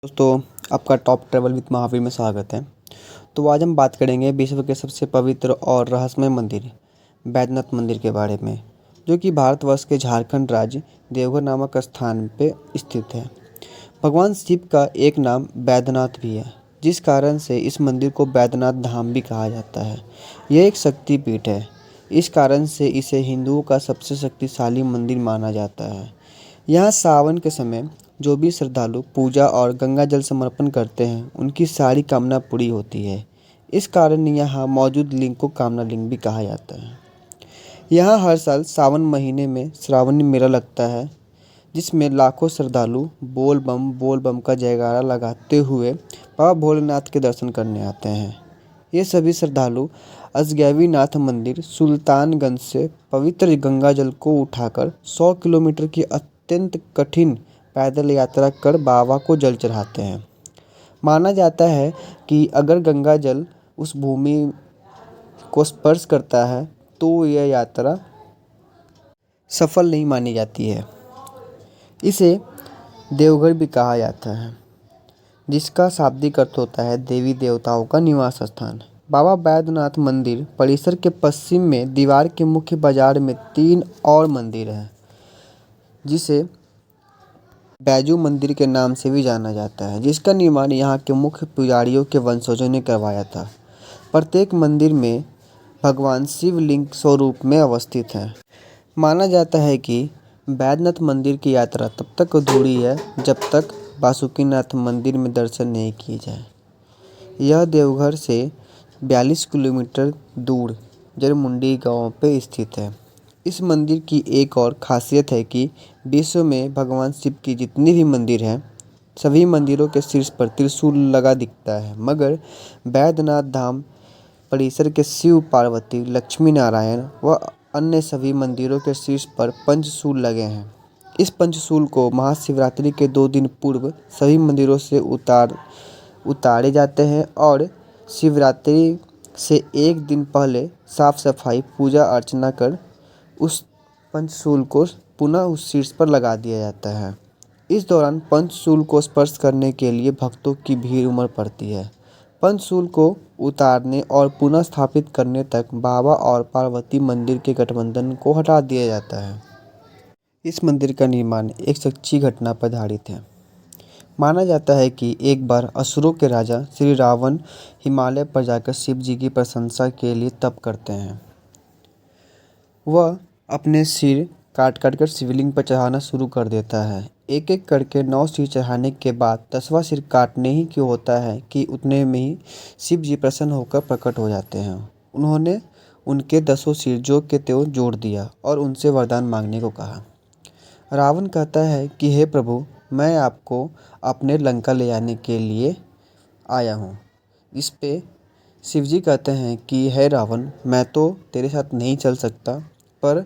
दोस्तों, आपका top travel with Mahavir में स्वागत है। तो आज हम बात करेंगे विश्व के सबसे पवित्र और रहस्यमय मंदिर बैद्यनाथ मंदिर के बारे में, जो कि भारतवर्ष के झारखंड राज्य देवघर नामक स्थान पे स्थित है। भगवान शिव का एक नाम बैद्यनाथ भी है, जिस कारण से इस मंदिर को बैद्यनाथ धाम भी कहा जाता है। यह एक शक्तिपीठ है, इस कारण से इसे हिंदुओं का सबसे शक्तिशाली मंदिर माना जाता है। यहाँ सावन के समय जो भी श्रद्धालु पूजा और गंगा जल समर्पण करते हैं, उनकी सारी कामना पूरी होती है। इस कारण यहाँ मौजूद लिंग को कामना लिंग भी कहा जाता है। यहाँ हर साल सावन महीने में श्रावणी मेला लगता है, जिसमें लाखों श्रद्धालु बोल बम का जयकारा लगाते हुए बाबा भोलेनाथ के दर्शन करने आते हैं। ये सभी श्रद्धालु अजगैबीनाथ मंदिर सुल्तानगंज से पवित्र गंगा जल को उठाकर 100 किलोमीटर की अत्यंत कठिन पैदल यात्रा कर बाबा को जल चढ़ाते हैं। माना जाता है कि अगर गंगा जल उस भूमि को स्पर्श करता है तो यह यात्रा सफल नहीं मानी जाती है। इसे देवघर भी कहा जाता है, जिसका शाब्दिक अर्थ होता है देवी देवताओं का निवास स्थान। बाबा बैद्यनाथ मंदिर परिसर के पश्चिम में दीवार के मुख्य बाजार में 3 और मंदिर हैं, जिसे बैजू मंदिर के नाम से भी जाना जाता है, जिसका निर्माण यहाँ के मुख्य पुजारियों के वंशजों ने करवाया था। प्रत्येक मंदिर में भगवान शिवलिंग स्वरूप में अवस्थित है। माना जाता है कि बैद्यनाथ मंदिर की यात्रा तब तक अधूरी है जब तक बासुकीनाथ मंदिर में दर्शन नहीं किए जाए। यह देवघर से 42 किलोमीटर दूर जरमुंडी गांव पे स्थित है। इस मंदिर की एक और खासियत है कि विश्व में भगवान शिव की जितनी भी मंदिर हैं, सभी मंदिरों के शीर्ष पर त्रिशूल लगा दिखता है, मगर बैद्यनाथ धाम परिसर के शिव पार्वती लक्ष्मी नारायण व अन्य सभी मंदिरों के शीर्ष पर पंचशूल लगे हैं। इस पंचशूल को महाशिवरात्रि के 2 दिन पूर्व सभी मंदिरों से उतारे जाते हैं और शिवरात्रि से 1 दिन पहले साफ सफाई पूजा अर्चना कर उस पंचशूल को पुनः उस शीर्ष पर लगा दिया जाता है। इस दौरान पंचशूल को स्पर्श करने के लिए भक्तों की भीड़ उमड़ पड़ती है। पंचशूल को उतारने और पुनः स्थापित करने तक बाबा और पार्वती मंदिर के गठबंधन को हटा दिया जाता है। इस मंदिर का निर्माण एक सच्ची घटना पर आधारित है। माना जाता है कि एक बार असुरों के राजा श्री रावण हिमालय पर जाकर शिव जी की प्रशंसा के लिए तप करते हैं। वह अपने सिर काट कर शिवलिंग पर चढ़ाना शुरू कर देता है। एक एक करके 9 सिर चढ़ाने के बाद 10वां सिर काटने ही क्यों होता है कि उतने में ही शिव जी प्रसन्न होकर प्रकट हो जाते हैं। उन्होंने उनके 10 सिर जो के त्यों जोड़ दिया और उनसे वरदान मांगने को कहा। रावण कहता है कि हे प्रभु, मैं आपको अपने लंका ले जाने के लिए आया हूँ। इस पे शिवजी कहते हैं कि हे रावण, मैं तो तेरे साथ नहीं चल सकता, पर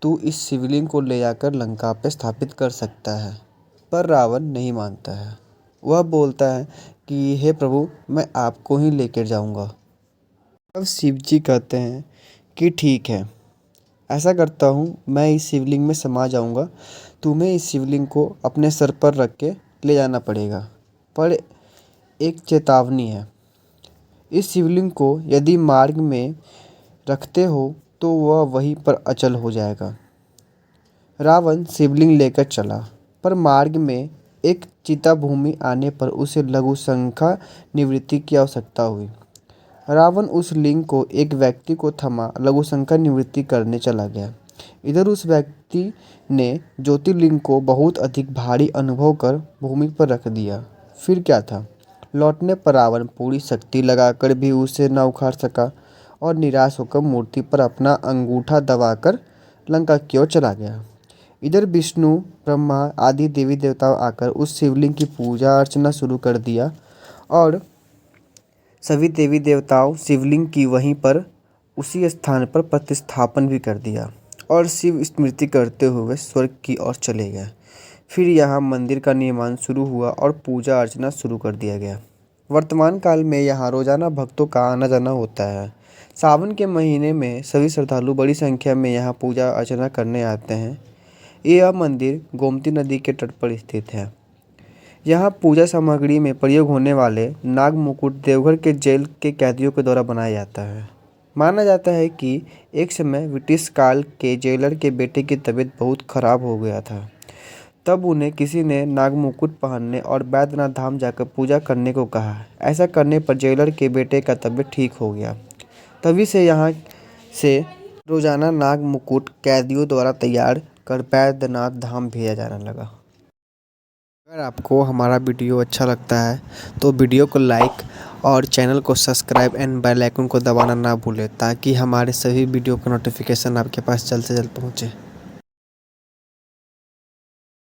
तू इस शिवलिंग को ले जाकर लंका पे स्थापित कर सकता है। पर रावण नहीं मानता है। वह बोलता है कि हे प्रभु, मैं आपको ही लेकर जाऊंगा। अब शिवजी कहते हैं कि ठीक है, ऐसा करता हूँ, मैं इस शिवलिंग में समा जाऊंगा। तुम्हें इस शिवलिंग को अपने सर पर रख के ले जाना पड़ेगा, पर एक चेतावनी है। इस शिवलिंग को यदि मार्ग में रखते हो तो वह वहीं पर अचल हो जाएगा। रावण शिवलिंग लेकर चला, पर मार्ग में एक चिता भूमि आने पर उसे लघु शंका निवृत्ति की आवश्यकता हुई। रावण उस लिंग को एक व्यक्ति को थमा लघु शंका निवृत्ति करने चला गया। इधर उस व्यक्ति ने ज्योतिर्लिंग को बहुत अधिक भारी अनुभव कर भूमि पर रख दिया। फिर क्या था, लौटने पर रावण पूरी शक्ति लगाकर भी उसे न उखाड़ सका और निराश होकर मूर्ति पर अपना अंगूठा दबाकर लंका की ओर चला गया। इधर विष्णु, ब्रह्मा आदि देवी देवताओं आकर उस शिवलिंग की पूजा अर्चना शुरू कर दिया और सभी देवी देवताओं शिवलिंग की वहीं पर उसी स्थान पर प्रतिस्थापन भी कर दिया और शिव स्मृति करते हुए स्वर्ग की ओर चले गए। फिर यहाँ मंदिर का निर्माण शुरू हुआ और पूजा अर्चना शुरू कर दिया गया। वर्तमान काल में यहाँ रोजाना भक्तों का आना जाना होता है। सावन के महीने में सभी श्रद्धालु बड़ी संख्या में यहाँ पूजा अर्चना करने आते हैं। यह मंदिर गोमती नदी के तट पर स्थित है। यहाँ पूजा सामग्री में प्रयोग होने वाले नाग मुकुट देवघर के जेल के कैदियों के द्वारा बनाया जाता है। माना जाता है कि एक समय ब्रिटिश काल के जेलर के बेटे की तबीयत बहुत खराब हो गया था। तब उन्हें किसी ने नाग मुकुट पहनने और बैद्यनाथ धाम जाकर पूजा करने को कहा। ऐसा करने पर जेलर के बेटे का तबीयत ठीक हो गया। तभी से यहाँ से रोजाना नाग मुकुट कैदियों द्वारा तैयार कर बैद्यनाथ धाम भेजा जाने लगा। अगर आपको हमारा वीडियो अच्छा लगता है तो वीडियो को लाइक और चैनल को सब्सक्राइब एंड बेल आइकन को दबाना ना भूलें, ताकि हमारे सभी वीडियो का नोटिफिकेशन आपके पास जल्द से जल्द पहुँचे।